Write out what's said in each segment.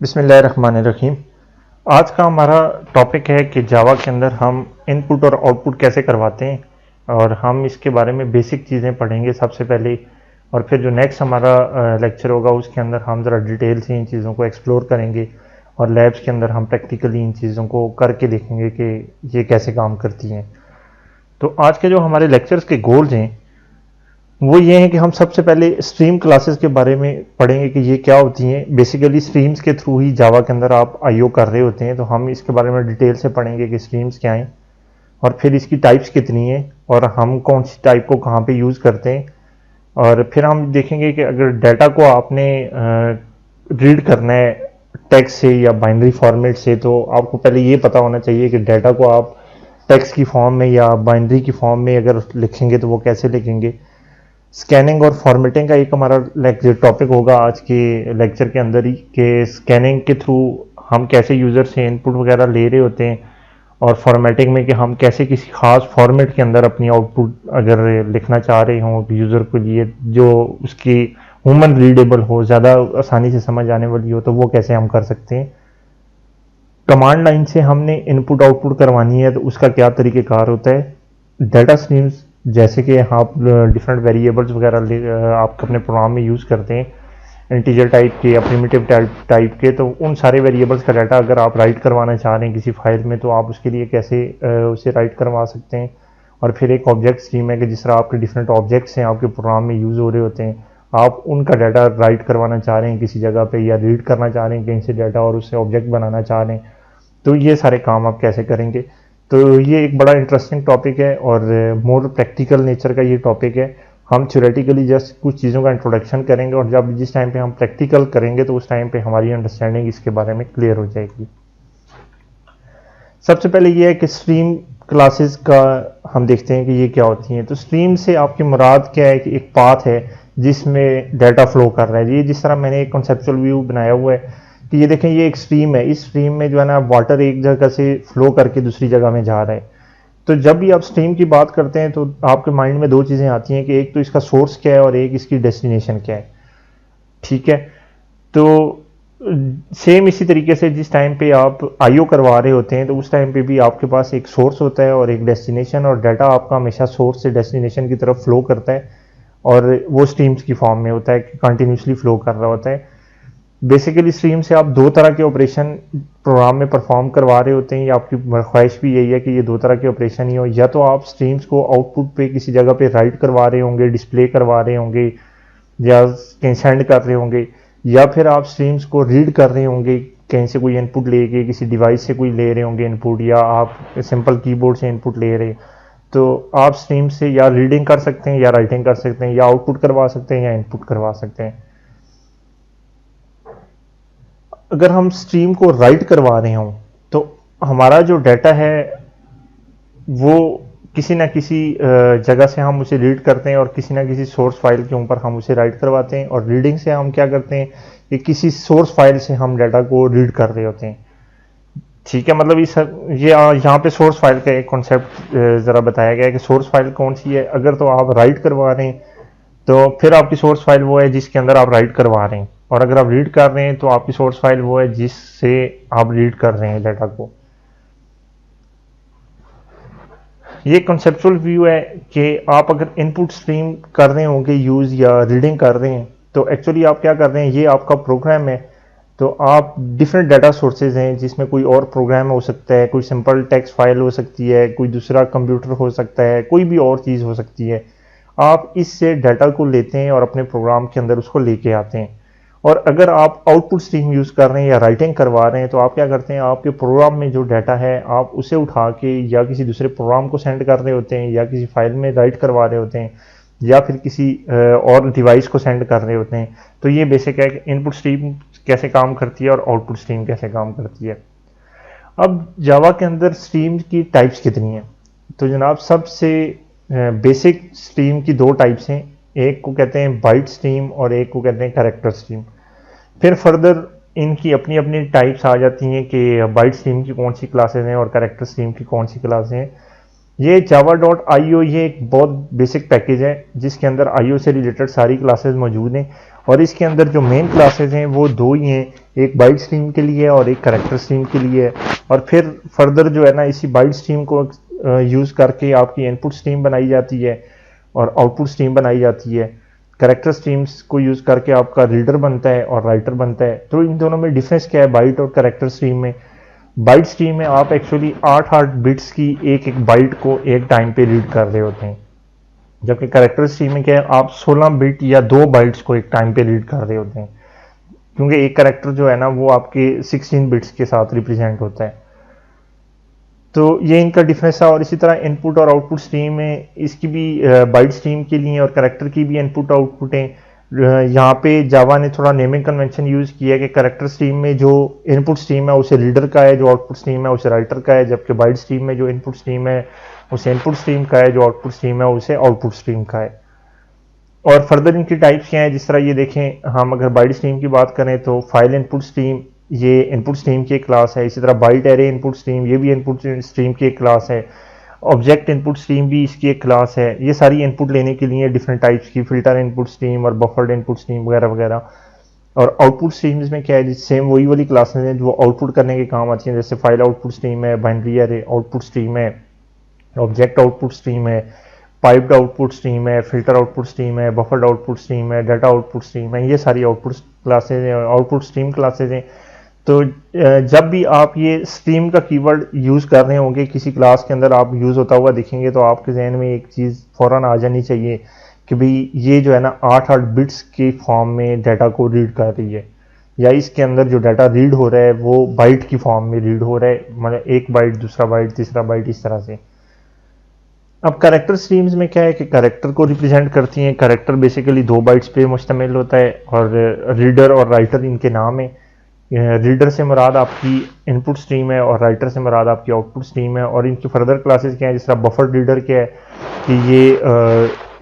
बिस्मिल्लाहिर्रहमानिर्रहीम। आज का हमारा टॉपिक है कि जावा के अंदर हम इनपुट और आउटपुट कैसे करवाते हैं और हम इसके बारे में बेसिक चीज़ें पढ़ेंगे सबसे पहले। और फिर जो नेक्स्ट हमारा लेक्चर होगा उसके अंदर हम ज़रा डिटेल से इन चीज़ों को एक्सप्लोर करेंगे और लैब्स के अंदर हम प्रैक्टिकली इन चीज़ों को करके देखेंगे कि ये कैसे काम करती हैं। तो आज के जो हमारे लेक्चर्स के गोल्स हैं वो ये है कि हम सबसे पहले स्ट्रीम क्लासेस के बारे में पढ़ेंगे कि ये क्या होती हैं। बेसिकली स्ट्रीम्स के थ्रू ही जावा के अंदर आप आईओ कर रहे होते हैं, तो हम इसके बारे में डिटेल से पढ़ेंगे कि स्ट्रीम्स क्या हैं और फिर इसकी टाइप्स कितनी हैं और हम कौन सी टाइप को कहाँ पे यूज़ करते हैं। और फिर हम देखेंगे कि अगर डाटा को आपने रीड करना है टेक्स्ट से या बाइनरी फॉर्मेट से, तो आपको पहले ये पता होना चाहिए कि डाटा को आप टेक्स्ट की फॉर्म में या बाइनरी की फॉर्म में अगर लिखेंगे तो वो कैसे लिखेंगे। स्कैनिंग और फॉर्मेटिंग का एक हमारा टॉपिक होगा आज के लेक्चर के अंदर ही, कि स्कैनिंग के थ्रू हम कैसे यूज़र से इनपुट वगैरह ले रहे होते हैं और फॉर्मेटिंग में कि हम कैसे किसी खास फॉर्मेट के अंदर अपनी आउटपुट अगर लिखना चाह रहे हों यूज़र के लिए जो उसकी ह्यूमन रीडेबल हो, ज़्यादा आसानी से समझ आने वाली हो, तो वो कैसे हम कर सकते हैं। कमांड लाइन से हमने इनपुट आउटपुट करवानी है तो उसका क्या तरीक़ेकार होता है। डाटा स्ट्रीम्स जैसे कि आप डिफरेंट वेरिएबल्स वगैरह आप अपने प्रोग्राम में यूज़ करते हैं इंटीजर टाइप के या प्रिमिटिव टाइप के, तो उन सारे वेरिएबल्स का डाटा अगर आप राइट करवाना चाह रहे हैं किसी फाइल में तो आप उसके लिए कैसे उसे राइट करवा सकते हैं। और फिर एक ऑब्जेक्ट स्ट्रीम है कि जिस तरह आपके डिफरेंट ऑब्जेक्ट्स हैं आपके प्रोग्राम में यूज़ हो रहे होते हैं, आप उनका डाटा राइट करवाना चाह रहे हैं किसी जगह पे या रीड करना चाह रहे हैं कहीं से डाटा और उससे ऑब्जेक्ट बनाना चाह रहे हैं, तो ये सारे काम आप कैसे करेंगे। तो ये एक बड़ा इंटरेस्टिंग टॉपिक है और मोर प्रैक्टिकल नेचर का ये टॉपिक है। हम थ्योरेटिकली जस्ट कुछ चीज़ों का इंट्रोडक्शन करेंगे और जब जिस टाइम पे हम प्रैक्टिकल करेंगे तो उस टाइम पे हमारी अंडरस्टैंडिंग इसके बारे में क्लियर हो जाएगी। सबसे पहले ये है कि स्ट्रीम क्लासेस का हम देखते हैं कि ये क्या होती हैं। तो स्ट्रीम से आपकी मुराद क्या है कि एक पाथ है जिसमें डाटा फ्लो कर रहा है। ये जिस तरह मैंने एक कॉन्सेप्चुअल व्यू बनाया हुआ है कि ये देखें ये एक स्ट्रीम है, इस स्ट्रीम में जो है ना वाटर एक जगह से फ्लो करके दूसरी जगह में जा रहा है। तो जब भी आप स्ट्रीम की बात करते हैं तो आपके माइंड में दो चीज़ें आती हैं कि एक तो इसका सोर्स क्या है और एक इसकी डेस्टिनेशन क्या है। ठीक है, तो सेम इसी तरीके से जिस टाइम पे आप आईओ करवा रहे होते हैं तो उस टाइम पे भी आपके पास एक सोर्स होता है और एक डेस्टिनेशन, और डाटा आपका हमेशा सोर्स से डेस्टिनेशन की तरफ फ्लो करता है और वो स्ट्रीम्स की फॉर्म में होता है कि कंटिन्यूसली फ्लो कर रहा होता है। बेसिकली स्ट्रीम से आप दो तरह के ऑपरेशन प्रोग्राम में परफॉर्म करवा रहे होते हैं, या आपकी ख्वाहिश भी यही है कि ये दो तरह के ऑपरेशन ही हो। या तो आप स्ट्रीम्स को आउटपुट पे किसी जगह पे राइट करवा रहे होंगे, डिस्प्ले करवा रहे होंगे या कहीं सेंड कर रहे होंगे, या फिर आप स्ट्रीम्स को रीड कर रहे होंगे कहीं से कोई इनपुट लेके किसी डिवाइस से कोई ले रहे होंगे इनपुट, या आप सिंपल कीबोर्ड से इनपुट ले रहे। तो आप स्ट्रीम से या रीडिंग कर सकते हैं या राइटिंग कर सकते हैं, या आउटपुट करवा सकते हैं या इनपुट करवा सकते हैं। अगर हम स्ट्रीम को राइट करवा रहे हों तो हमारा जो डाटा है वो किसी ना किसी जगह से हम उसे रीड करते हैं और किसी ना किसी सोर्स फाइल के ऊपर हम उसे राइट करवाते हैं। और रीडिंग से हम क्या करते हैं कि किसी सोर्स फाइल से हम डाटा को रीड कर रहे होते हैं। ठीक है, मतलब इस ये यहाँ पे सोर्स फाइल का एक कॉन्सेप्ट ज़रा बताया गया है कि सोर्स फाइल कौन सी है। अगर तो आप राइट करवा रहे हैं तो फिर आपकी सोर्स फाइल वो है जिसके अंदर आप राइट करवा रहे हैं, और अगर आप रीड कर रहे हैं तो आपकी सोर्स फाइल वो है जिससे आप रीड कर रहे हैं डाटा को। ये कॉन्सेप्चुअल व्यू है कि आप अगर इनपुट स्ट्रीम कर रहे होंगे यूज़ या रीडिंग कर रहे हैं तो एक्चुअली आप क्या कर रहे हैं, ये आपका प्रोग्राम है। तो आप डिफरेंट डाटा सोर्सेज हैं जिसमें कोई और प्रोग्राम हो सकता है, कोई सिंपल टेक्स्ट फाइल हो सकती है, कोई दूसरा कंप्यूटर हो सकता है, कोई भी और चीज़ हो सकती है। आप इससे डाटा को लेते हैं और अपने प्रोग्राम के अंदर उसको लेके आते हैं। और अगर आप आउटपुट स्ट्रीम यूज़ कर रहे हैं या राइटिंग करवा रहे हैं तो आप क्या करते हैं, आपके प्रोग्राम में जो डाटा है आप उसे उठा के या किसी दूसरे प्रोग्राम को सेंड कर रहे होते हैं, या किसी फाइल में राइट करवा रहे होते हैं, या फिर किसी और डिवाइस को सेंड कर रहे होते हैं। तो ये बेसिक है कि इनपुट स्ट्रीम कैसे काम करती है और आउटपुट स्ट्रीम कैसे काम करती है। अब जावा के अंदर स्ट्रीम की टाइप्स कितनी हैं, तो जनाब सबसे बेसिक स्ट्रीम की दो टाइप्स हैं, एक को कहते हैं बाइट स्ट्रीम और एक को कहते हैं कैरेक्टर स्ट्रीम। फिर फर्दर इनकी अपनी अपनी टाइप्स आ जाती हैं कि बाइट स्ट्रीम की कौन सी क्लासेस हैं और कैरेक्टर स्ट्रीम की कौन सी क्लासें हैं। ये java.io ये एक बहुत बेसिक पैकेज है जिसके अंदर IO से रिलेटेड सारी क्लासेस मौजूद हैं, और इसके अंदर जो मेन क्लासेस हैं वो दो ही हैं, एक बाइट स्ट्रीम के लिए और एक करेक्टर स्ट्रीम के लिए है। और फिर फर्दर जो है ना इसी बाइट स्ट्रीम को यूज़ करके आपकी इनपुट स्ट्रीम बनाई जाती है और आउटपुट स्ट्रीम बनाई जाती है। करेक्टर स्ट्रीम्स को यूज़ करके आपका रीडर बनता है और राइटर बनता है। तो इन दोनों में डिफरेंस क्या है बाइट और करेक्टर स्ट्रीम में? बाइट स्ट्रीम में आप एक्चुअली 8 बिट्स की एक एक बाइट को एक टाइम पे रीड कर रहे होते हैं, जबकि करेक्टर स्ट्रीम में क्या है, आप 16 बिट या 2 बाइट्स को एक टाइम पे रीड कर रहे होते हैं, क्योंकि एक करेक्टर जो है ना वो आपके 16 बिट्स के साथ रिप्रेजेंट होता है। तो ये इनका डिफरेंस है। और इसी तरह इनपुट और आउटपुट स्ट्रीम में इसकी भी बाइट स्ट्रीम के लिए और करेक्टर की भी इनपुट आउटपुट है। यहाँ पे जावा ने थोड़ा नेमिंग कन्वेंशन यूज़ किया है कि करेक्टर स्ट्रीम में जो इनपुट स्ट्रीम है उसे रीडर का है, जो आउटपुट स्ट्रीम है उसे राइटर का है, जबकि बाइट स्ट्रीम में जो इनपुट स्ट्रीम है उसे इनपुट स्ट्रीम का है, जो आउटपुट स्ट्रीम है उसे आउटपुट स्ट्रीम का है। और फर्दर इनकी टाइप्स क्या हैं, जिस तरह ये देखें, हम अगर बाइट स्ट्रीम की बात करें तो फाइल इनपुट स्ट्रीम ये इनपुट स्ट्रीम की एक क्लास है। इसी तरह बाइट एरे इनपुट स्ट्रीम ये भी इनपुट स्ट्रीम की एक क्लास है। ऑब्जेक्ट इनपुट स्ट्रीम भी इसकी एक क्लास है। ये सारी इनपुट लेने के लिए डिफरेंट टाइप्स की फिल्टर इनपुट स्ट्रीम और बफर्ड इनपुट स्ट्रीम वगैरह वगैरह। और आउटपुट स्ट्रीम्स में क्या है, सेम वही वाली क्लासेस हैं जो आउटपुट करने के काम आती हैं, जैसे फाइल आउटपुट स्ट्रीम है, बाइनरी एरे आउटपुट स्ट्रीम है, ऑब्जेक्ट आउटपुट स्ट्रीम है, पाइप्ड आउटपुट स्ट्रीम है, फिल्टर आउटपुट स्ट्रीम है, बफर्ड आउटपुट स्ट्रीम है, डाटा आउटपुट स्ट्रीम है। ये सारी आउटपुट क्लासेज हैं, आउटपुट स्ट्रीम क्लासेज हैं। तो जब भी आप ये स्ट्रीम का कीवर्ड यूज़ कर रहे होंगे किसी क्लास के अंदर, आप यूज़ होता हुआ दिखेंगे तो आपके जहन में एक चीज़ फ़ौरन आ जानी चाहिए कि भाई ये जो है ना 8 बिट्स के फॉर्म में डाटा को रीड कर रही है, या इसके अंदर जो डाटा रीड हो रहा है वो बाइट की फॉर्म में रीड हो रहा है, मतलब एक बाइट, दूसरा बाइट, तीसरा बाइट, इस तरह से। अब करेक्टर स्ट्रीम्स में क्या है कि करेक्टर को रिप्रेजेंट करती हैं। करेक्टर बेसिकली 2 बाइट्स पे मुश्तमिल होता है और रीडर और राइटर इनके नाम है। रीडर से मुराद आपकी इनपुट स्ट्रीम है और राइटर से मुराद आपकी आउटपुट स्ट्रीम है। और इनकी फर्दर क्लासेस क्या है, जिस तरह बफर रीडर क्या है कि ये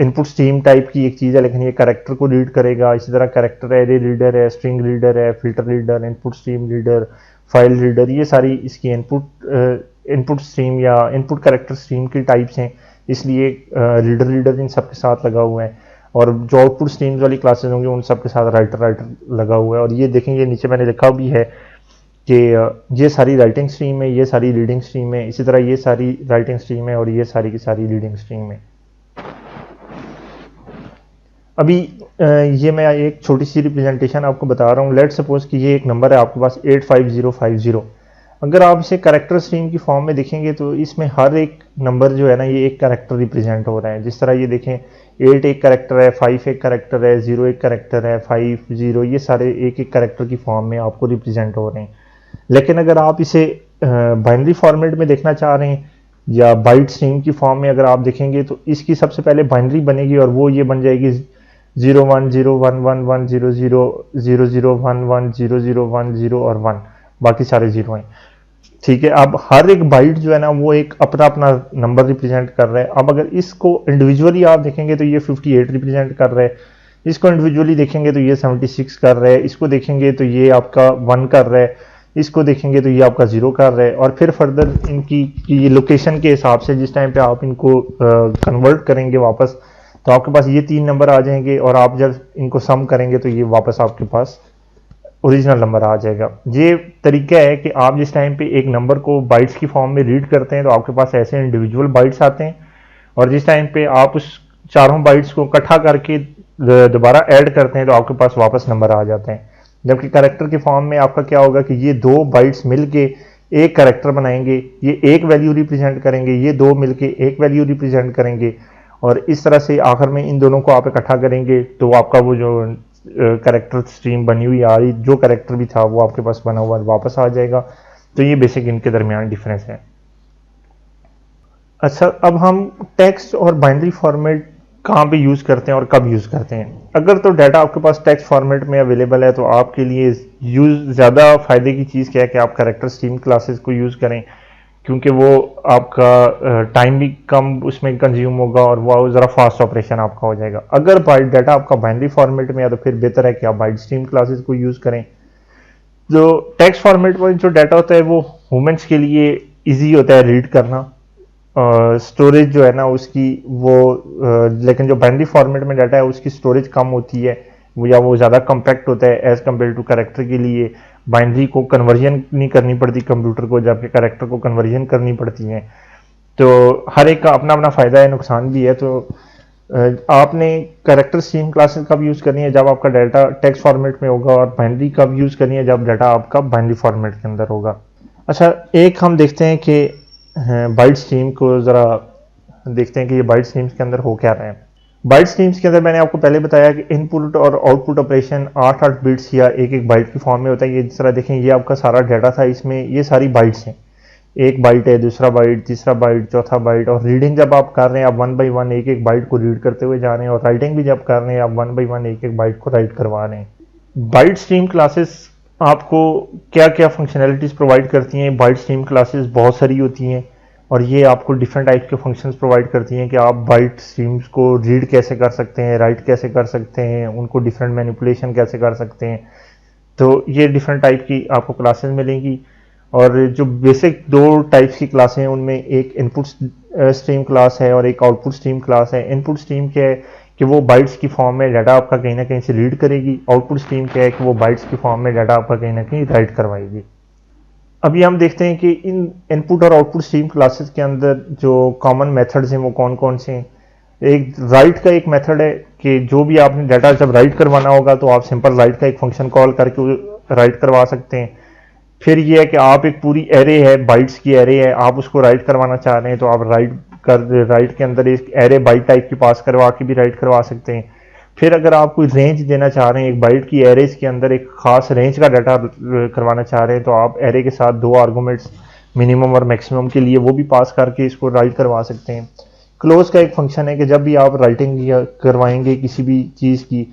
इनपुट स्ट्रीम टाइप की एक चीज़ है, लेकिन ये करेक्टर को रीड करेगा। इसी तरह करेक्टर एरे रीडर है, स्ट्रिंग रीडर है, filter reader, input stream reader, file reader, ये सारी इसकी इनपुट स्ट्रीम या इनपुट करेक्टर स्ट्रीम की टाइप्स हैं, इसलिए रीडर इन सब के साथ लगा हुआ है। और जो आउटपुट स्ट्रीम्स वाली क्लासेस होंगी उन सब के साथ राइटर लगा हुआ है। और ये देखेंगे नीचे मैंने लिखा भी है कि ये सारी राइटिंग स्ट्रीम है, ये सारी रीडिंग स्ट्रीम है, इसी तरह ये सारी राइटिंग स्ट्रीम है और ये सारी की सारी रीडिंग स्ट्रीम है। अभी ये मैं एक छोटी सी रिप्रेजेंटेशन आपको बता रहा हूँ। लेट सपोज कि ये एक नंबर है आपके पास 85050। अगर आप इसे करेक्टर स्ट्रीम की फॉर्म में देखेंगे तो इसमें हर एक नंबर जो है ना ये एक करेक्टर रिप्रेजेंट हो रहा है। जिस तरह ये देखें 8 एक करेक्टर है, 5 एक करेक्टर है, 0 एक करेक्टर है, 5 0, ये सारे एक एक करेक्टर की फॉर्म में आपको रिप्रेजेंट हो रहे हैं। लेकिन अगर आप इसे बाइनरी फॉर्मेट में देखना चाह रहे हैं या बाइट स्ट्रीम की फॉर्म में अगर आप देखेंगे तो इसकी सबसे पहले बाइनरी बनेगी और वो ये बन जाएगी 0101110000110010 और 1, बाकी सारे 0 हैं। ठीक है, अब हर एक बाइट जो है ना वो एक अपना अपना नंबर रिप्रेजेंट कर रहा है। अब अगर इसको इंडिविजुअली आप देखेंगे तो ये 58 रिप्रेजेंट कर रहा है, इसको इंडिविजुअली देखेंगे तो ये 76 कर रहा है, इसको देखेंगे तो ये आपका 1 कर रहा है, इसको देखेंगे तो ये आपका 0 कर रहा है। और फिर फर्दर इनकी लोकेशन के हिसाब से जिस टाइम पे आप इनको कन्वर्ट करेंगे वापस, तो आपके पास ये 3 नंबर आ जाएंगे और आप जब इनको सम करेंगे तो ये वापस आपके पास ओरिजिनल नंबर आ जाएगा। ये तरीका है कि आप जिस टाइम पे एक नंबर को बाइट्स की फॉर्म में रीड करते हैं तो आपके पास ऐसे इंडिविजुअल बाइट्स आते हैं, और जिस टाइम पे आप उस चारों बाइट्स को इकट्ठा करके दोबारा ऐड करते हैं तो आपके पास वापस नंबर आ जाते हैं। जबकि करेक्टर की फॉर्म में आपका क्या होगा कि ये 2 बाइट्स मिलके एक करेक्टर बनाएंगे, ये एक वैल्यू रिप्रेजेंट करेंगे, ये 2 मिलके एक वैल्यू रिप्रेजेंट करेंगे, और इस तरह से आखिर में इन दोनों को आप इकट्ठा करेंगे तो आपका वो जो करेक्टर स्ट्रीम बनी हुई आ रही, जो करेक्टर भी था वो आपके पास बना हुआ वापस आ जाएगा। तो ये बेसिक इनके दरमियान डिफरेंस है। अच्छा, अब हम टेक्स्ट और बाइनरी फॉर्मेट कहाँ पे यूज़ करते हैं और कब यूज़ करते हैं। अगर तो डाटा आपके पास टेक्स्ट फॉर्मेट में अवेलेबल है तो आपके लिए ज़्यादा फ़ायदे की चीज़ क्या है कि आप करेक्टर स्ट्रीम क्लासेस को यूज़ करें, क्योंकि वो आपका टाइम भी कम उसमें कंज्यूम होगा और वो ज़रा फास्ट ऑपरेशन आपका हो जाएगा। अगर बाइट डाटा आपका बाइनरी फॉर्मेट में है तो फिर बेहतर है कि आप बाइट स्ट्रीम क्लासेस को यूज़ करें। जो टेक्स्ट फॉर्मेट में जो डाटा होता है वो ह्यूमंस के लिए इजी होता है रीड करना, स्टोरेज जो है ना उसकी वो लेकिन जो बाइनरी फॉर्मेट में डाटा है उसकी स्टोरेज कम होती है, या वो ज़्यादा कम्पैक्ट होता है एज़ कम्पेयर टू कैरेक्टर के लिए बाइनरी को कन्वर्जन नहीं करनी पड़ती कंप्यूटर को, जबकि कैरेक्टर को कन्वर्जन करनी पड़ती है। तो हर एक का अपना अपना फ़ायदा है, नुकसान भी है। तो आपने कैरेक्टर स्ट्रीम क्लासेस कब यूज़ करनी है, जब आपका डाटा टेक्स्ट फॉर्मेट में होगा, और बाइनरी कब यूज़ करनी है, जब डाटा आपका बाइनरी फॉर्मेट के अंदर होगा। अच्छा, एक हम देखते हैं कि बाइट स्ट्रीम को ज़रा देखते हैं कि ये बाइट स्ट्रीम्स के अंदर हो क्या रहा है। बाइट स्ट्रीम्स के अंदर मैंने आपको पहले बताया कि इनपुट और आउटपुट ऑपरेशन 8-8 बिट्स या एक बाइट की फॉर्म में होता है। ये जिस तरह देखें, ये आपका सारा डाटा था, इसमें ये सारी बाइट्स हैं। एक बाइट है, दूसरा बाइट, तीसरा बाइट, चौथा बाइट। और रीडिंग जब आप कर रहे हैं, आप 1 बाई 1 एक एक बाइट को रीड करते हुए जा रहे हैं, और राइटिंग भी जब कर रहे हैं, आप 1 बाई 1 एक एक बाइट को राइट करवा रहे हैं। बाइट स्ट्रीम क्लासेस आपको क्या क्या फंक्शनैलिटीज़ प्रोवाइड करती हैं? बाइट स्ट्रीम क्लासेस बहुत सारी होती हैं, और ये आपको डिफरेंट टाइप के फंक्शंस प्रोवाइड करती हैं कि आप बाइट स्ट्रीम्स को रीड कैसे कर सकते हैं, राइट कैसे कर सकते हैं, उनको डिफरेंट मैनिपुलेशन कैसे कर सकते हैं। तो ये डिफरेंट टाइप की आपको क्लासेस मिलेंगी। और जो बेसिक 2 टाइप्स की क्लासें हैं, उनमें एक इनपुट स्ट्रीम क्लास है और एक आउटपुट स्ट्रीम क्लास है। इनपुट स्ट्रीम क्या है कि वो बाइट्स की फॉर्म में डाटा आपका कहीं ना कहीं से रीड करेगी। आउटपुट स्ट्रीम क्या है कि वो बाइट्स की फॉर्म में डाटा आपका कहीं ना कहीं राइट करवाएगी। अभी हम देखते हैं कि इन इनपुट और आउटपुट स्ट्रीम क्लासेस के अंदर जो कॉमन मेथड्स हैं वो कौन कौन से हैं। एक राइट का एक मेथड है कि जो भी आपने डाटा जब राइट करवाना होगा तो आप सिंपल राइट का एक फंक्शन कॉल करके राइट करवा सकते हैं। फिर ये है कि आप एक पूरी एरे है, बाइट्स की एरे है, आप उसको राइट करवाना चाह रहे हैं तो आप राइट के अंदर एक एरे बाइट टाइप की पास करवा के भी राइट करवा सकते हैं। फिर अगर आप कोई रेंज देना चाह रहे हैं, एक बाइट की एरेज के अंदर एक खास रेंज का डाटा करवाना चाह रहे हैं, तो आप एरे के साथ 2 आर्गूमेंट्स मिनिमम और मैक्सिमम के लिए वो भी पास करके इसको राइट करवा सकते हैं। क्लोज का एक फंक्शन है कि जब भी आप राइटिंग करवाएंगे किसी भी चीज़ की,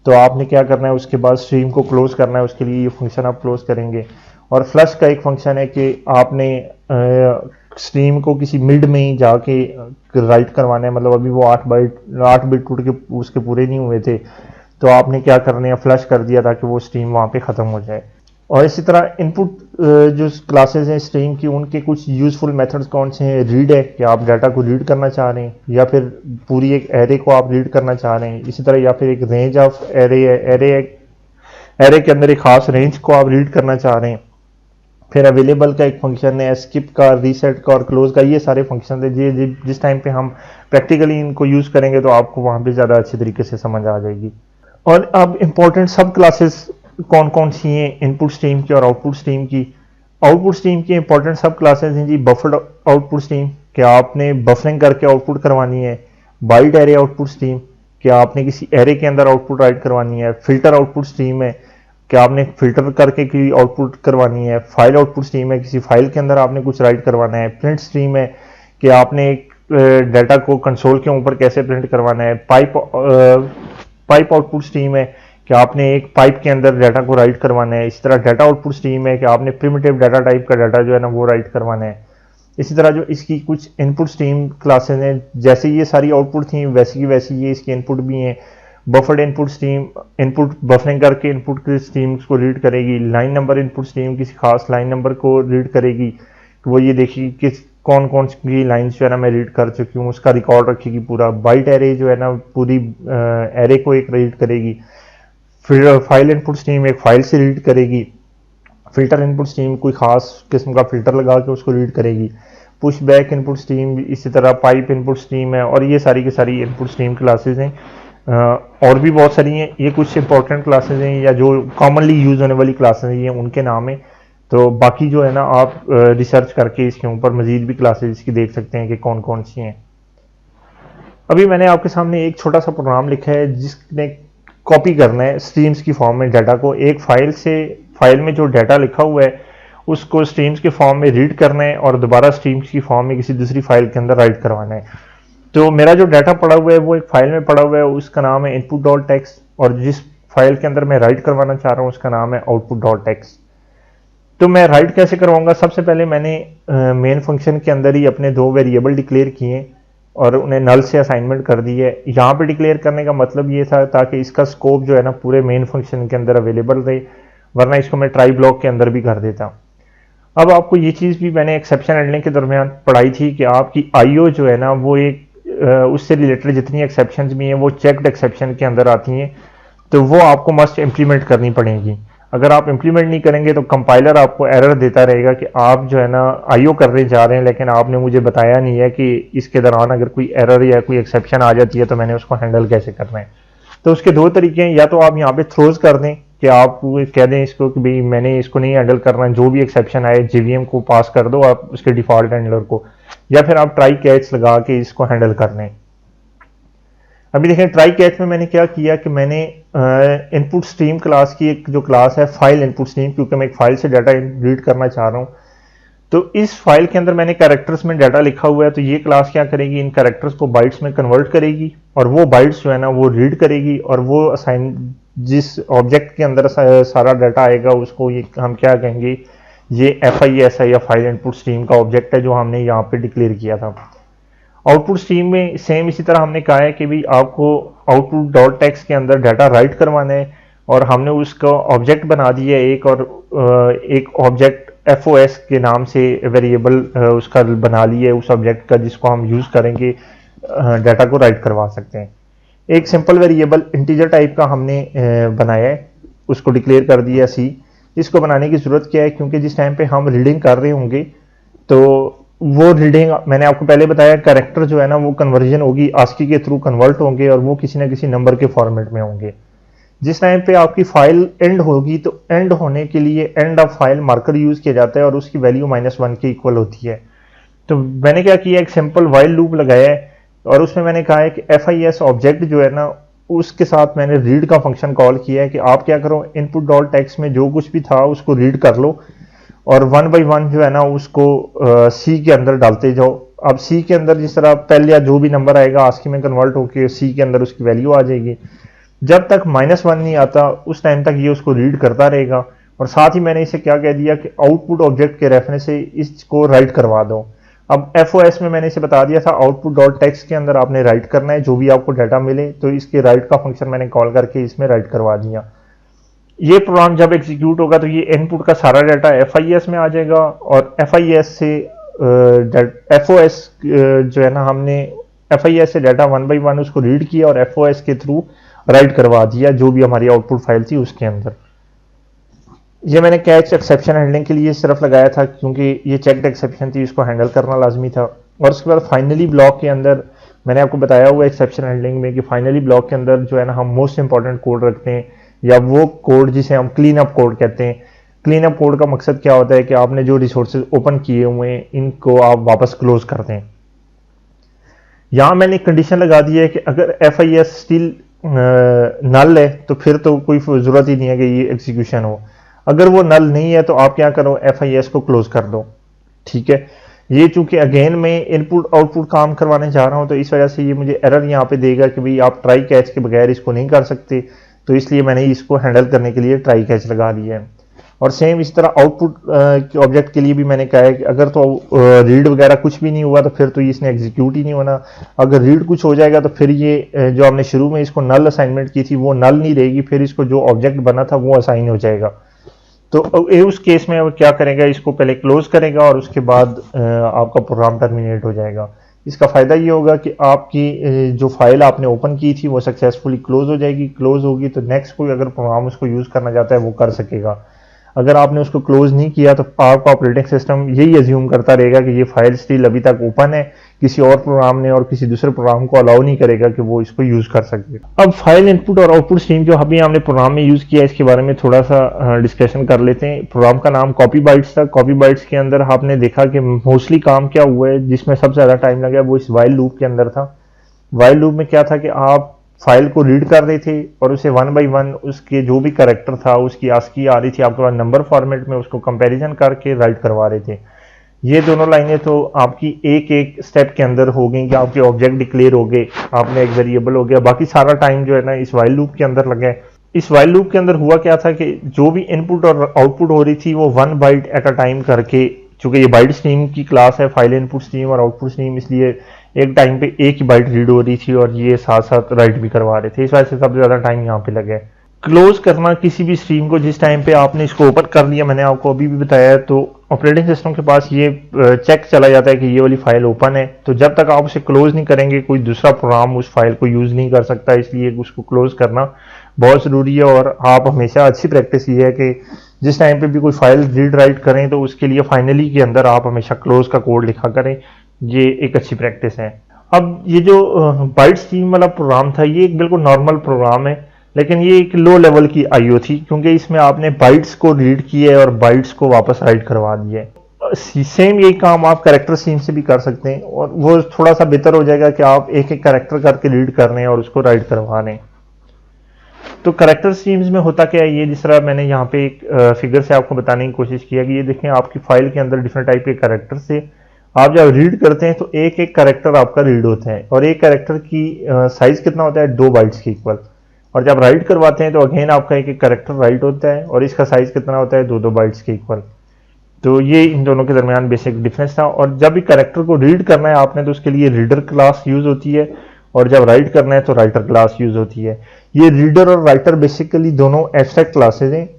तो आपने क्या करना है, उसके बाद स्ट्रीम को क्लोज करना है, उसके लिए ये फंक्शन आप क्लोज करेंगे। और फ्लश का एक फंक्शन है कि आपने स्ट्रीम को किसी मिड में ही जाके राइट करवाना है, मतलब अभी वो 8 बिट टूट के उसके पूरे नहीं हुए थे, तो आपने क्या करना है, फ्लश कर दिया ताकि वो स्ट्रीम वहाँ पे ख़त्म हो जाए। और इसी तरह इनपुट जो क्लासेस हैं स्ट्रीम की, उनके कुछ यूज़फुल मेथड्स कौन से हैं। रीड है कि आप डाटा को रीड करना चाह रहे हैं, या फिर पूरी एक एरे को आप रीड करना चाह रहे हैं। इसी तरह या फिर एक रेंज ऑफ एरे है, एरे के अंदर एक खास रेंज को आप रीड करना चाह रहे हैं। फिर अवेलेबल का एक फंक्शन है, स्किप का, रीसेट का और क्लोज का। ये सारे फंक्शन है जिस टाइम पे हम प्रैक्टिकली इनको यूज़ करेंगे तो आपको वहाँ पे ज़्यादा अच्छे तरीके से समझ आ जाएगी। और अब इंपॉर्टेंट सब क्लासेस कौन कौन सी हैं इनपुट स्ट्रीम की और आउटपुट स्ट्रीम की। आउटपुट स्ट्रीम की इंपॉर्टेंट सब क्लासेस हैं जी। बफर्ड आउटपुट स्ट्रीम कि आपने बफरिंग करके आउटपुट करवानी है। बाइट एरे आउटपुट स्ट्रीम कि आपने किसी एरे के अंदर आउटपुट राइट करवानी है। फिल्टर आउटपुट स्ट्रीम है कि आपने फिल्टर करके की आउटपुट करवानी है। फाइल आउटपुट स्ट्रीम है, किसी फाइल के अंदर आपने कुछ राइट करवाना है। प्रिंट स्ट्रीम है कि आपने एक डाटा को कंसोल के ऊपर कैसे प्रिंट करवाना है। पाइप आउटपुट स्ट्रीम है कि आपने एक पाइप के अंदर डाटा को राइट करवाना है। इसी तरह डाटा आउटपुट स्ट्रीम है कि आपने प्रिमिटिव डाटा टाइप का डाटा जो है ना वो राइट करवाना है। इसी तरह जो इसकी कुछ इनपुट स्ट्रीम क्लासेस हैं, जैसे ये सारी आउटपुट थी वैसी की वैसी ये इसके इनपुट भी हैं। Buffered input stream, input buffering करके इनपुट के स्ट्रीम्स को रीड करेगी। लाइन नंबर इनपुट स्ट्रीम किसी खास लाइन नंबर को रीड करेगी, तो वो ये देखिए कि कौन कौन सी लाइन्स जो है ना मैं रीड कर चुकी हूँ, उसका रिकॉर्ड रखेगी पूरा। बाइट एरे जो है ना पूरी एरे को एक रीड करेगी। फिर फाइल इनपुट स्ट्रीम एक फाइल से रीड करेगी। फिल्टर इनपुट स्ट्रीम कोई खास किस्म का फिल्टर लगा के उसको रीड करेगी। पुश बैक इनपुट स्ट्रीम इसी तरह पाइप इनपुट स्ट्रीम है। और ये सारी की सारी इनपुट स्ट्रीम क्लासेज हैं। और भी बहुत सारी हैं, ये कुछ इंपॉर्टेंट क्लासेज हैं या जो कॉमनली यूज होने वाली क्लासेज हैं, ये उनके नाम है। तो बाकी जो है ना आप रिसर्च करके इसके ऊपर मजीद भी क्लासेज इसकी देख सकते हैं कि कौन कौन सी हैं। अभी मैंने आपके सामने एक छोटा सा प्रोग्राम लिखा है जिसने कॉपी करना है स्ट्रीम्स की फॉर्म में डाटा को। एक फाइल से, फाइल में जो डाटा लिखा हुआ है उसको स्ट्रीम्स के फॉर्म में रीड करना है और दोबारा स्ट्रीम्स की फॉर्म में किसी दूसरी फाइल के अंदर राइट करवाना है। तो मेरा जो डाटा पड़ा हुआ है वो एक फाइल में पड़ा हुआ है, उसका नाम है इनपुट डॉट टेक्स्ट। और जिस फाइल के अंदर मैं राइट करवाना चाह रहा हूँ उसका नाम है आउटपुट डॉट टेक्स्ट। तो मैं राइट कैसे करवाऊंगा? सबसे पहले मैंने मेन फंक्शन के अंदर ही अपने 2 वेरिएबल डिक्लेयर किए और उन्हें नल से असाइनमेंट कर दी है। यहाँ पे डिक्लेयर करने का मतलब ये था ताकि इसका स्कोप जो है ना पूरे मेन फंक्शन के अंदर अवेलेबल रहे, वरना इसको मैं ट्राई ब्लॉक के अंदर भी कर देता। अब आपको ये चीज़ भी मैंने एक्सेप्शन हैंडलिंग के दरमियान पढ़ाई थी कि आपकी आईओ जो है ना वो एक उससे रिलेटेड जितनी एक्सेप्शंस भी हैं वो चेक्ड एक्सेप्शन के अंदर आती हैं, तो वो आपको मस्ट इम्प्लीमेंट करनी पड़ेगी। अगर आप इम्प्लीमेंट नहीं करेंगे तो कंपाइलर आपको एरर देता रहेगा कि आप जो है ना आईओ करने जा रहे हैं लेकिन आपने मुझे बताया नहीं है कि इसके दौरान अगर कोई एरर या कोई एक्सेप्शन आ जाती है तो मैंने उसको हैंडल कैसे करना है। तो उसके दो तरीके हैं, या तो आप यहाँ पे थ्रोज कर दें कि आप कह दें इसको कि भाई मैंने इसको नहीं हैंडल करना, जो भी एक्सेप्शन आए जेवीएम को पास कर दो आप उसके डिफॉल्ट हैंडलर को, या फिर आप ट्राई कैच लगा के इसको हैंडल कर लें। अभी देखें ट्राई कैच में मैंने क्या किया कि मैंने इनपुट स्ट्रीम क्लास की एक जो क्लास है फाइल इनपुट स्ट्रीम, क्योंकि मैं एक फाइल से डाटा रीड करना चाह रहा हूँ, तो इस फाइल के अंदर मैंने कैरेक्टर्स में डाटा लिखा हुआ है, तो ये क्लास क्या करेगी, इन कैरेक्टर्स को बाइट्स में कन्वर्ट करेगी और वो बाइट्स जो है ना वो रीड करेगी और वो असाइन जिस ऑब्जेक्ट के अंदर सारा डाटा आएगा उसको ये हम क्या कहेंगे, ये FIS है या फाइल इनपुट स्ट्रीम का ऑब्जेक्ट है जो हमने यहाँ पे डिक्लेयर किया था। आउटपुट स्ट्रीम में सेम इसी तरह हमने कहा है कि भाई आपको आउटपुट डॉट टेक्स्ट के अंदर डाटा राइट करवाना है और हमने उसका ऑब्जेक्ट बना दिया एक, और एक ऑब्जेक्ट FOS के नाम से वेरिएबल उसका बना लिया है उस ऑब्जेक्ट का जिसको हम यूज करेंगे डाटा को राइट करवा सकते हैं। एक सिंपल वेरिएबल इंटीजर टाइप का हमने बनाया है, उसको डिक्लेयर कर दिया C। इसको बनाने की जरूरत क्या है, क्योंकि जिस टाइम पे हम रीडिंग कर रहे होंगे तो वो रीडिंग मैंने आपको पहले बताया कैरेक्टर जो है ना वो कन्वर्जन होगी, ASCII के थ्रू कन्वर्ट होंगे और वो किसी ना किसी नंबर के फॉर्मेट में होंगे। जिस टाइम पे आपकी फाइल एंड होगी तो एंड होने के लिए end of file marker use किया जाता है और उसकी वैल्यू -1 के इक्वल होती है। तो मैंने क्या किया, एक सिंपल वाइल लूप लगाया है और उसमें मैंने कहा है कि FIS ऑब्जेक्ट जो है ना उसके साथ मैंने रीड का फंक्शन कॉल किया है कि आप क्या करो, इनपुट डॉट टेक्स्ट में जो कुछ भी था उसको रीड कर लो और 1 by 1 जो है ना उसको C के अंदर डालते जाओ। अब C के अंदर जिस तरह पहले या जो भी नंबर आएगा ASCII में कन्वर्ट होकर C के अंदर उसकी वैल्यू आ जाएगी। जब तक -1 नहीं आता उस टाइम तक ये उसको रीड करता रहेगा। और साथ ही मैंने इसे क्या कह दिया कि आउटपुट ऑब्जेक्ट के रेफरेंस से इसको राइट करवा दो। अब FOS में मैंने इसे बता दिया था आउटपुट डॉट टेक्स्ट के अंदर आपने राइट करना है जो भी आपको डाटा मिले, तो इसके राइट का फंक्शन मैंने कॉल करके इसमें राइट करवा दिया। ये प्रोग्राम जब एग्जीक्यूट होगा तो ये इनपुट का सारा डाटा FIS में आ जाएगा और FIS से FOS जो है ना हमने FIS से डाटा 1 by 1 उसको रीड किया और FOS के थ्रू राइट करवा दिया जो भी हमारी आउटपुट फाइल थी उसके अंदर। ये मैंने कैच एक्सेप्शन हैंडलिंग के लिए सिर्फ लगाया था क्योंकि ये चेक्ड एक्सेप्शन थी, इसको हैंडल करना लाजमी था। और उसके बाद फाइनली ब्लॉक के अंदर मैंने आपको बताया हुआ एक्सेप्शन हैंडलिंग में कि फाइनली ब्लॉक के अंदर जो है ना हम मोस्ट इंपॉर्टेंट कोड रखते हैं या वो कोड जिसे हम क्लीन अप कोड कहते हैं। क्लीन अप कोड का मकसद क्या होता है कि आपने जो रिसोर्सेज ओपन किए हुए हैं इनको आप वापस क्लोज कर दें। यहां मैंने कंडीशन लगा दी है कि अगर FIS स्टिल नल है तो फिर तो कोई जरूरत ही नहीं है कि ये एग्जीक्यूशन हो। अगर वो नल नहीं है तो आप क्या करो, FIS को क्लोज कर दो। ठीक है, ये चूंकि अगेन मैं इनपुट आउटपुट काम करवाने जा रहा हूं तो इस वजह से ये मुझे एरर यहाँ पे देगा कि भाई आप ट्राई कैच के बगैर इसको नहीं कर सकते, तो इसलिए मैंने इसको हैंडल करने के लिए ट्राई कैच लगा दिया है। और सेम इस तरह आउटपुट के ऑब्जेक्ट के लिए भी मैंने कहा है कि अगर तो रीड वगैरह कुछ भी नहीं हुआ तो फिर तो इसने एग्जीक्यूट ही नहीं होना। अगर रीड कुछ हो जाएगा तो फिर ये जो हमने शुरू में इसको नल असाइनमेंट की थी वो नल नहीं रहेगी, फिर इसको जो ऑब्जेक्ट बना था वो असाइन हो जाएगा। तो उस केस में वो क्या करेगा, इसको पहले क्लोज करेगा और उसके बाद आपका प्रोग्राम टर्मिनेट हो जाएगा। इसका फ़ायदा ये होगा कि आपकी जो फाइल आपने ओपन की थी वो सक्सेसफुली क्लोज हो जाएगी। क्लोज होगी तो नेक्स्ट कोई अगर प्रोग्राम उसको यूज़ करना चाहता है वो कर सकेगा। अगर आपने उसको क्लोज नहीं किया तो आपका ऑपरेटिंग सिस्टम यही अज्यूम करता रहेगा कि ये फाइल स्टिल अभी तक ओपन है, किसी और प्रोग्राम ने और किसी दूसरे प्रोग्राम को अलाउ नहीं करेगा कि वो इसको यूज कर सके। अब फाइल इनपुट और आउटपुट स्ट्रीम जो अभी हमने प्रोग्राम में यूज किया इसके बारे में थोड़ा सा डिस्कशन कर लेते हैं। प्रोग्राम का नाम कॉपी बाइट्स था। कॉपी बाइट्स के अंदर आपने देखा कि मोस्टली काम क्या हुआ है, जिसमें सबसे ज्यादा टाइम लगा वो इस वाइल लूप के अंदर था। वाइल लूप में क्या था कि आप फाइल को रीड कर रहे थे और उसे 1 by 1 उसके जो भी कैरेक्टर था उसकी ASCII आ रही थी आपके पास नंबर फॉर्मेट में, उसको कंपैरिजन करके राइट करवा रहे थे। ये दोनों लाइनें तो आपकी एक एक स्टेप के अंदर हो गई कि आपके ऑब्जेक्ट डिक्लेयर हो गए, आपने एक वेरिएबल हो गया, बाकी सारा टाइम जो है ना इस वाइल लूप के अंदर लगा है। इस वाइल लूप के अंदर हुआ क्या था कि जो भी इनपुट और आउटपुट हो रही थी वो 1 बाइट एट अ टाइम करके, चूंकि ये बाइट स्ट्रीम की क्लास है, फाइल इनपुट स्ट्रीम और आउटपुट स्ट्रीम, इसलिए एक टाइम पे एक ही बाइट रीड हो रही थी और ये साथ साथ राइट भी करवा रहे थे। इस वजह से सबसे ज्यादा टाइम यहाँ पे लगा है। क्लोज करना किसी भी स्ट्रीम को जिस टाइम पे आपने इसको ओपन कर लिया, मैंने आपको अभी भी बताया, तो ऑपरेटिंग सिस्टम के पास ये चेक चला जाता है कि ये वाली फाइल ओपन है, तो जब तक आप उसे क्लोज नहीं करेंगे कोई दूसरा प्रोग्राम उस फाइल को यूज नहीं कर सकता, इसलिए उसको क्लोज करना बहुत ज़रूरी है। और आप हमेशा अच्छी प्रैक्टिस ये है कि जिस टाइम पे भी कोई फाइल रीड राइट करें तो उसके लिए फाइनली के अंदर आप हमेशा क्लोज का कोड लिखा करें, ये एक अच्छी प्रैक्टिस है। अब ये जो बाइट स्ट्रीम वाला प्रोग्राम था ये एक बिल्कुल नॉर्मल प्रोग्राम है, लेकिन ये एक लो लेवल की आईओ थी, क्योंकि इसमें आपने बाइट्स को रीड किए और बाइट्स को वापस राइट करवा दिए। सेम यही काम आप कैरेक्टर स्ट्रीम से भी कर सकते हैं, और वो थोड़ा सा बेहतर हो जाएगा कि आप एक एक कैरेक्टर करके रीड कर रहे हैं और उसको राइट करवा रहे हैं। तो कैरेक्टर स्ट्रीम्स में होता क्या है, ये जिस तरह मैंने यहाँ पे एक फिगर से आपको बताने की कोशिश किया कि ये देखें आपकी फाइल के अंदर डिफरेंट टाइप के कैरेक्टर से आप जब रीड करते हैं तो एक एक कैरेक्टर आपका रीड होता है, और एक कैरेक्टर की साइज कितना होता है, 2 बाइट्स के इक्वल। और जब राइट करवाते हैं तो अगेन आपका एक एक कैरेक्टर राइट होता है और इसका साइज कितना होता है, 2 बाइट्स के इक्वल। तो ये इन दोनों के दरमियान बेसिक डिफरेंस था। और जब भी कैरेक्टर को रीड करना है आपने तो उसके लिए रीडर क्लास यूज होती है, और जब राइट करना है तो राइटर क्लास यूज होती है। ये रीडर और राइटर बेसिकली दोनों एब्स्ट्रैक्ट क्लासेज हैं,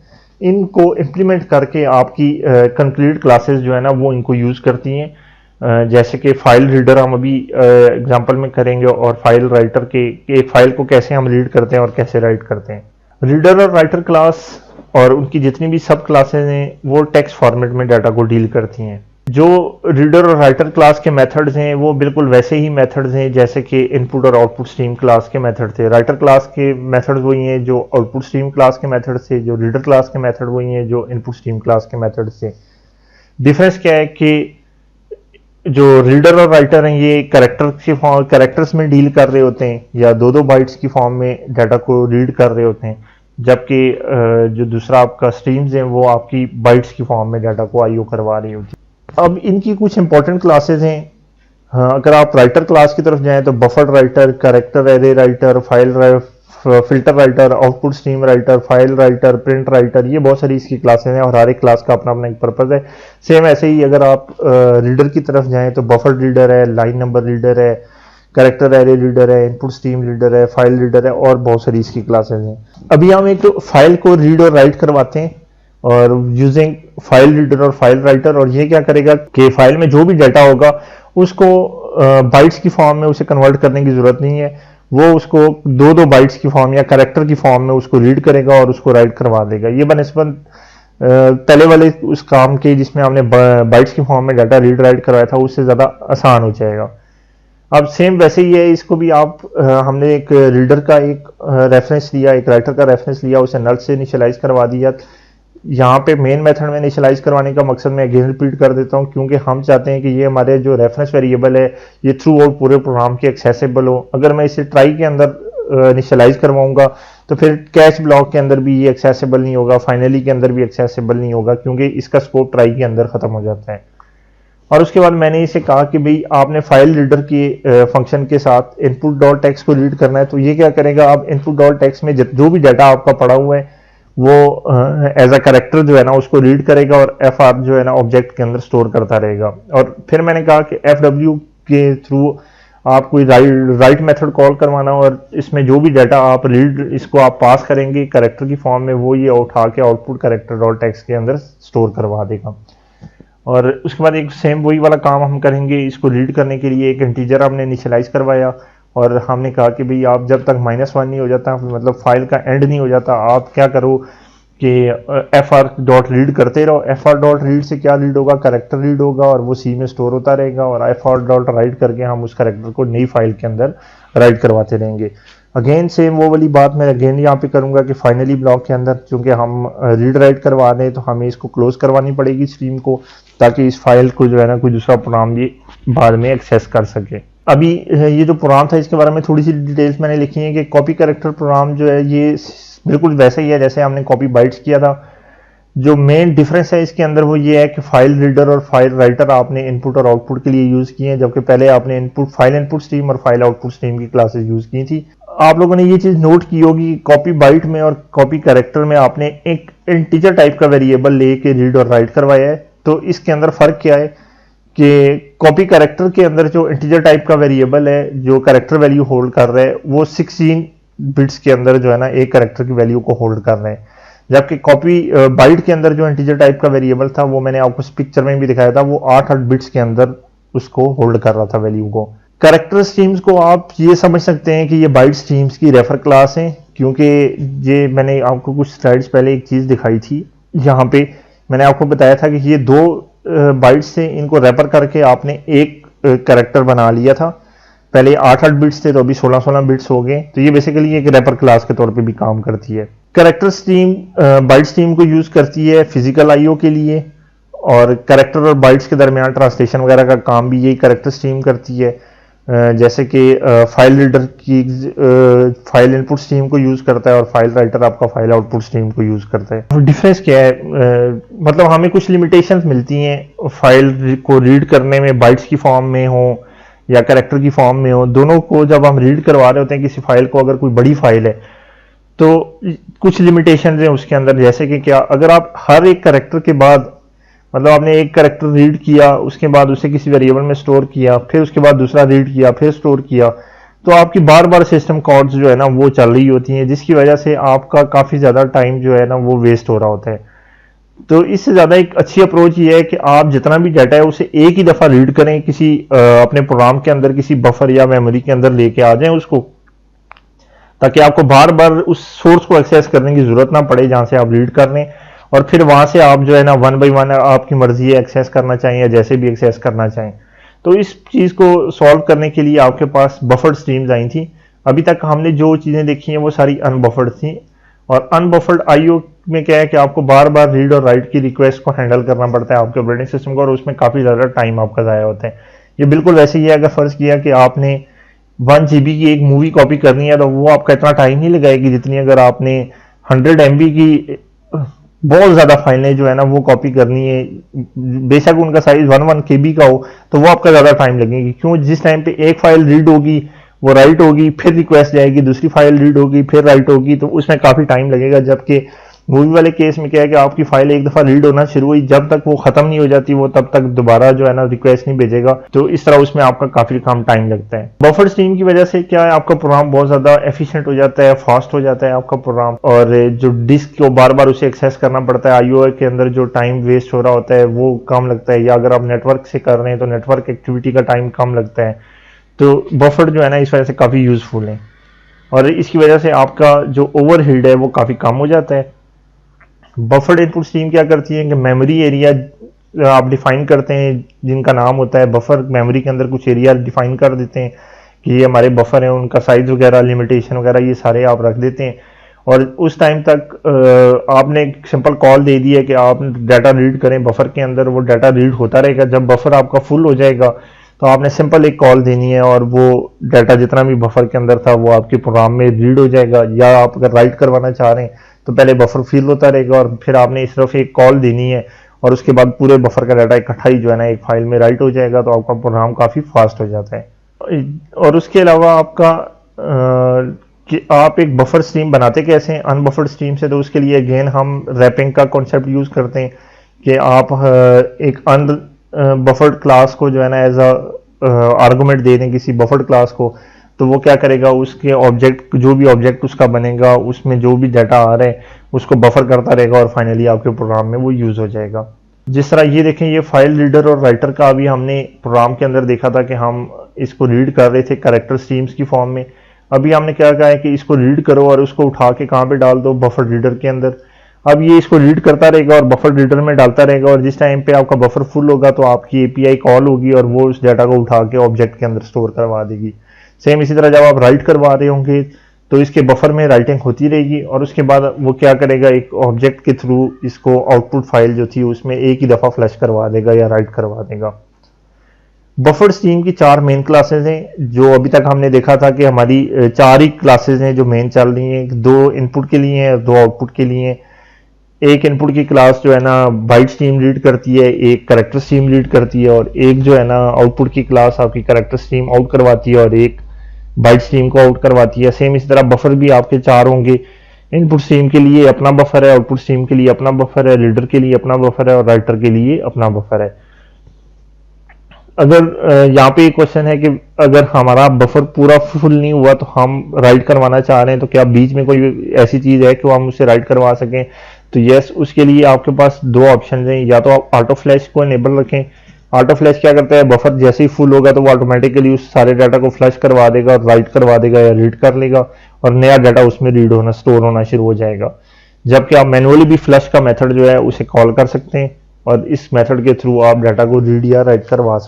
इनको इम्प्लीमेंट करके आपकी कंक्रीट क्लासेस जो है ना वो इनको यूज करती हैं। जैसे कि फाइल रीडर हम अभी एग्जांपल में करेंगे, और फाइल राइटर के एक फाइल को कैसे हम रीड करते हैं और कैसे राइट करते हैं। रीडर और राइटर क्लास और उनकी जितनी भी सब क्लासेज हैं वो टेक्स्ट फॉर्मेट में डाटा को डील करती हैं। जो रीडर और राइटर क्लास के मेथड्स हैं वो बिल्कुल वैसे ही मेथड्स हैं जैसे कि इनपुट और आउटपुट स्ट्रीम क्लास के मेथड थे। राइटर क्लास के मेथड्स वही हैं जो आउटपुट स्ट्रीम क्लास के मेथड से, जो रीडर क्लास के मेथड वही हैं जो इनपुट स्ट्रीम क्लास के मेथड से। डिफरेंस क्या है कि जो रीडर और राइटर हैं ये कैरेक्टर्स में डील कर रहे होते हैं या 2 बाइट्स की फॉर्म में डाटा को रीड कर रहे होते हैं, जबकि जो दूसरा आपका स्ट्रीम्स हैं वो आपकी बाइट्स की फॉर्म में डाटा को आईओ करवा रही होती है। अब इनकी कुछ इंपॉर्टेंट क्लासेस हैं। अगर आप राइटर क्लास की तरफ जाएं तो buffer writer, character array writer, filter writer, output stream writer, file writer, print writer, ये बहुत सारी इसकी क्लासेस हैं और हर एक क्लास का अपना अपना एक पर्पज है। सेम ऐसे ही अगर आप रीडर की तरफ जाएं तो बफर रीडर है, लाइन नंबर रीडर है, कैरेक्टर एरे रीडर है, इनपुट स्ट्रीम रीडर है, फाइल रीडर है, और बहुत सारी इसकी क्लासेस हैं। अभी हम एक फाइल को रीड और राइट करवाते हैं और यूजिंग फाइल रीडर और फाइल राइटर, और ये क्या करेगा कि फाइल में जो भी डाटा होगा उसको बाइट्स की फॉर्म में उसे कन्वर्ट करने की जरूरत नहीं है, वो उसको 2 बाइट्स की फॉर्म या कैरेक्टर की फॉर्म में उसको रीड करेगा और उसको राइट करवा देगा। ये बनस्बत पहले वाले उस काम के जिसमें हमने बाइट्स की फॉर्म में डाटा रीड राइट करवाया था उससे ज़्यादा आसान हो जाएगा। अब सेम वैसे ही है, इसको भी आप हमने एक रीडर का एक रेफरेंस लिया, एक राइटर का रेफरेंस लिया, उसे नल से इनिशियलाइज करवा दिया। यहाँ पे मेन मेथड में इनिशियलाइज करवाने का मकसद मैं अगेन रिपीट कर देता हूँ, क्योंकि हम चाहते हैं कि ये हमारे जो रेफरेंस वेरिएबल है ये थ्रू आउट पूरे प्रोग्राम के एक्सेसिबल हो। अगर मैं इसे ट्राई के अंदर इनिशियलाइज करवाऊंगा तो फिर कैच ब्लॉक के अंदर भी ये एक्सेसिबल नहीं होगा, फाइनली के अंदर भी एक्सेसिबल नहीं होगा, क्योंकि इसका स्कोप ट्राई के अंदर खत्म हो जाता है। और उसके बाद मैंने इसे कहा कि भाई आपने फाइल रीडर के फंक्शन के साथ इनपुट डॉट टेक्स्ट को रीड करना है, तो ये क्या करेगा, आप इनपुट डॉट टेक्स्ट में जो भी डाटा आपका पड़ा हुआ है वो एज अ कैरेक्टर जो है ना उसको रीड करेगा और एफ आर जो है ना ऑब्जेक्ट के अंदर स्टोर करता रहेगा। और फिर मैंने कहा कि एफ डब्ल्यू के थ्रू आप कोई राइट मेथड कॉल करवाना, और इसमें जो भी डाटा आप रीड इसको आप पास करेंगे कैरेक्टर की फॉर्म में, वो ये उठा के आउटपुट कैरेक्टर डॉट टेक्स्ट के अंदर स्टोर करवा देगा। और उसके बाद एक सेम वही वाला काम हम करेंगे, इसको रीड करने के लिए एक इंटीजर हमने इनिशियलाइज करवाया और हमने कहा कि भाई आप जब तक -1 नहीं हो जाता, मतलब फाइल का एंड नहीं हो जाता, आप क्या करो कि एफ आर डॉट रीड करते रहो। एफ आर डॉट रीड से क्या रीड होगा, कैरेक्टर रीड होगा और वो सी में स्टोर होता रहेगा, और एफ आर डॉट राइट करके हम उस कैरेक्टर को नई फाइल के अंदर राइट करवाते रहेंगे। अगेन सेम वो वाली बात मैं अगेन यहाँ पे करूंगा कि फाइनली ब्लॉक के अंदर चूंकि हम रीड राइट करवा रहे हैं तो हमें इसको क्लोज करवानी पड़ेगी स्ट्रीम को, ताकि इस फाइल को जो है ना कोई दूसरा प्रोग्राम भी बाद में एक्सेस कर सके। अभी ये जो प्रोग्राम था इसके बारे में थोड़ी सी डिटेल्स मैंने लिखी है कि कॉपी कैरेक्टर प्रोग्राम जो है ये बिल्कुल वैसा ही है जैसे हमने कॉपी बाइट्स किया था। जो मेन डिफरेंस है इसके अंदर वो ये है कि फाइल रीडर और फाइल राइटर आपने इनपुट और आउटपुट के लिए यूज किए हैं, जबकि पहले आपने फाइल इनपुट स्ट्रीम और फाइल आउटपुट स्ट्रीम की क्लासेस यूज की थी। आप लोगों ने ये चीज नोट की होगी, कॉपी बाइट में और कॉपी कैरेक्टर में आपने एक इंटीजर टाइप का वेरिएबल लेके रीड और राइट करवाया है। तो इसके अंदर फर्क क्या है कि कॉपी कैरेक्टर के अंदर जो इंटीजर टाइप का वेरिएबल है जो कैरेक्टर वैल्यू होल्ड कर रहा है वो 16 बिट्स के अंदर जो है ना एक कैरेक्टर की वैल्यू को होल्ड कर रहे हैं, जबकि कॉपी बाइट के अंदर जो इंटीजर टाइप का वेरिएबल था वो मैंने आपको इस पिक्चर में भी दिखाया था, वो 8 बिट्स के अंदर उसको होल्ड कर रहा था वैल्यू को। कैरेक्टर स्ट्रीम्स को आप ये समझ सकते हैं कि ये बाइट स्ट्रीम्स की रेफर क्लास है, क्योंकि ये मैंने आपको कुछ स्लाइड्स पहले एक चीज दिखाई थी, यहाँ पे मैंने आपको बताया था कि ये 2 बाइट्स से इनको रेफर करके आपने एक कैरेक्टर बना लिया था। पहले 8 बिट्स थे तो अभी 16 बिट्स हो गए, तो ये बेसिकली एक रैपर क्लास के तौर पे भी काम करती है। कैरेक्टर स्ट्रीम बाइट स्ट्रीम को यूज करती है फिजिकल आईओ के लिए, और कैरेक्टर और बाइट्स के दरमियान ट्रांसलेशन वगैरह का काम भी यही कैरेक्टर स्ट्रीम करती है। जैसे कि फाइल रीडर की फाइल इनपुट स्ट्रीम को यूज करता है और फाइल राइटर आपका फाइल आउटपुट स्ट्रीम को यूज करता है। डिफरेंस क्या है? मतलब हमें कुछ लिमिटेशंस मिलती हैं फाइल को रीड करने में, बाइट्स की फॉर्म में हो या कैरेक्टर की फॉर्म में हो, दोनों को जब हम रीड करवा रहे होते हैं किसी फाइल को, अगर कोई बड़ी फाइल है तो कुछ लिमिटेशंस हैं उसके अंदर। जैसे कि क्या, अगर आप हर एक कैरेक्टर के बाद, मतलब आपने एक कैरेक्टर रीड किया, उसके बाद उसे किसी वेरिएबल में स्टोर किया, फिर उसके बाद दूसरा रीड किया, फिर स्टोर किया, तो आपकी बार बार सिस्टम कॉल्स जो है ना वो चल रही होती हैं, जिसकी वजह से आपका काफी ज्यादा टाइम जो है ना वो वेस्ट हो रहा होता है। तो इससे ज्यादा एक अच्छी अप्रोच ये है कि आप जितना भी डाटा है उसे एक ही दफा रीड करें, किसी अपने प्रोग्राम के अंदर किसी बफर या मेमोरी के अंदर लेके आ जाएं उसको, ताकि आपको बार बार उस सोर्स को एक्सेस करने की जरूरत ना पड़े जहां से आप रीड कर रहे हैं, और फिर वहां से आप जो है ना 1 बाय 1 आपकी मर्जी है एक्सेस करना चाहें या जैसे भी एक्सेस करना चाहें। तो इस चीज को सॉल्व करने के लिए आपके पास बफर्ड स्ट्रीम्स आई थी। अभी तक हमने जो चीजें देखी हैं वो सारी अनबफर्ड थी, और अनबफर्ड आईओ में क्या है कि आपको बार बार रीड और राइट की रिक्वेस्ट को हैंडल करना पड़ता है आपके ऑपरेटिंग सिस्टम को, और उसमें काफी ज्यादा टाइम आपका जाया होता है। ये बिल्कुल वैसे ही है, अगर फर्ज किया कि आपने 1 GB की एक मूवी कॉपी करनी है तो वो आपका इतना टाइम नहीं लगाएगी जितनी अगर आपने 100 MB की बहुत ज्यादा फाइलें जो है ना वो कॉपी करनी है, बेशक उनका साइज 1 KB का हो, तो वो आपका ज्यादा टाइम लगेगी। क्यों? जिस टाइम पे एक फाइल रीड होगी वो राइट होगी, फिर रिक्वेस्ट जाएगी, दूसरी फाइल रीड होगी, फिर राइट होगी, तो उसमें काफी टाइम लगेगा। जबकि मूवी वाले केस में क्या है कि आपकी फाइल एक दफा रीड होना शुरू हुई, जब तक वो खत्म नहीं हो जाती वो तब तक दोबारा जो है ना रिक्वेस्ट नहीं भेजेगा, तो इस तरह उसमें आपका काफी कम टाइम लगता है। बफर स्ट्रीम की वजह से क्या है, आपका प्रोग्राम बहुत ज्यादा एफिशिएंट हो जाता है, फास्ट हो जाता है आपका प्रोग्राम, और जो डिस्क को बार बार उसे एक्सेस करना पड़ता है, आईओ के अंदर जो टाइम वेस्ट हो रहा होता है वो कम लगता है, या अगर आप नेटवर्क से कर रहे हैं तो नेटवर्क एक्टिविटी का टाइम कम लगता है। तो बफर जो है ना इस वजह से काफी यूजफुल है, और इसकी वजह से आपका जो ओवरहेड है वो काफी कम हो जाता है। बफर्ड इनपुट स्ट्रीम क्या करती है कि मेमोरी एरिया आप डिफाइन करते हैं जिनका नाम होता है बफर, मेमोरी के अंदर कुछ एरिया डिफाइन कर देते हैं कि ये हमारे बफर हैं, उनका साइज वगैरह, लिमिटेशन वगैरह ये सारे आप रख देते हैं, और उस टाइम तक आपने एक सिंपल कॉल दे दी है कि आप डाटा रीड करें बफर के अंदर, वो डाटा रीड होता रहेगा। जब बफर आपका फुल हो जाएगा तो आपने सिंपल एक कॉल देनी है और वो डाटा जितना भी बफर के अंदर था वो आपके प्रोग्राम में रीड हो जाएगा। या आप अगर राइट करवाना चाह रहे हैं तो पहले बफर फिल होता रहेगा और फिर आपने इस तरफ एक कॉल देनी है, और उसके बाद पूरे बफर का डाटा इकट्ठा ही जो है ना एक फाइल में राइट हो जाएगा, तो आपका प्रोग्राम काफी फास्ट हो जाता है। और उसके अलावा आपका कि आप एक बफर स्ट्रीम बनाते कैसे हैं अनबफर्ड स्ट्रीम से, तो उसके लिए अगेन हम रैपिंग का कॉन्सेप्ट यूज करते हैं कि आप एक बफर्ड क्लास को जो है ना एज आर्गुमेंट दे दें किसी बफर्ड क्लास को, तो वो क्या करेगा, उसके ऑब्जेक्ट, जो भी ऑब्जेक्ट उसका बनेगा उसमें जो भी डाटा आ रहा है उसको बफर करता रहेगा, और फाइनली आपके प्रोग्राम में वो यूज हो जाएगा। जिस तरह ये देखें, ये फाइल रीडर और राइटर का अभी हमने प्रोग्राम के अंदर देखा था कि हम इसको रीड कर रहे थे कैरेक्टर स्ट्रीम्स की फॉर्म में। अभी हमने क्या कहा है कि इसको रीड करो और उसको उठा के कहाँ पे डाल दो, बफर रीडर के अंदर। अब ये इसको रीड करता रहेगा और बफर रीडर में डालता रहेगा, और जिस टाइम पे आपका बफर फुल होगा तो आपकी एपीआई कॉल होगी और वो उस डाटा को उठा के ऑब्जेक्ट के अंदर स्टोर करवा देगी। सेम इसी तरह जब आप राइट करवा रहे होंगे तो इसके बफर में राइटिंग होती रहेगी, और उसके बाद वो क्या करेगा, एक ऑब्जेक्ट के थ्रू इसको आउटपुट फाइल जो थी उसमें एक ही दफा फ्लैश करवा देगा या राइट करवा देगा। बफर स्ट्रीम की 4 मेन क्लासेस हैं, जो अभी तक हमने देखा था कि हमारी 4 ही क्लासेस हैं जो मेन चल रही हैं। 2 इनपुट के लिए हैं, 2 आउटपुट के लिए हैं। एक इनपुट की क्लास जो है ना बाइट स्ट्रीम रीड करती है, एक कैरेक्टर स्ट्रीम रीड करती है, और एक जो है ना आउटपुट की क्लास आपकी कैरेक्टर स्ट्रीम आउट करवाती है और एक बाइट स्ट्रीम को आउट करवाती है। सेम इस तरह बफर भी आपके 4 होंगे। इनपुट स्ट्रीम के लिए अपना बफर है, आउटपुट स्ट्रीम के लिए अपना बफर है, रीडर के लिए अपना बफर है और राइटर के लिए अपना बफर है। अगर यहाँ पे क्वेश्चन है कि अगर हमारा बफर पूरा फुल नहीं हुआ तो हम राइट करवाना चाह रहे हैं, तो क्या बीच में कोई ऐसी चीज है कि हम उससे राइट करवा सकें? तो यस, उसके लिए आपके पास दो ऑप्शन हैं। या तो आप ऑटो फ्लैश को इनेबल रखें। ऑटो फ्लैश क्या करता है, बफर जैसे ही फुल होगा तो वो ऑटोमेटिकली उस सारे डाटा को फ्लश करवा देगा और राइट करवा देगा या रीड कर लेगा, और नया डाटा उसमें रीड होना, स्टोर होना शुरू हो जाएगा। जबकि आप मैनुअली भी फ्लश का मेथड जो है उसे कॉल कर सकते हैं, और इस मेथड के थ्रू आप डाटा को रीड या राइट करवा सकते हैं।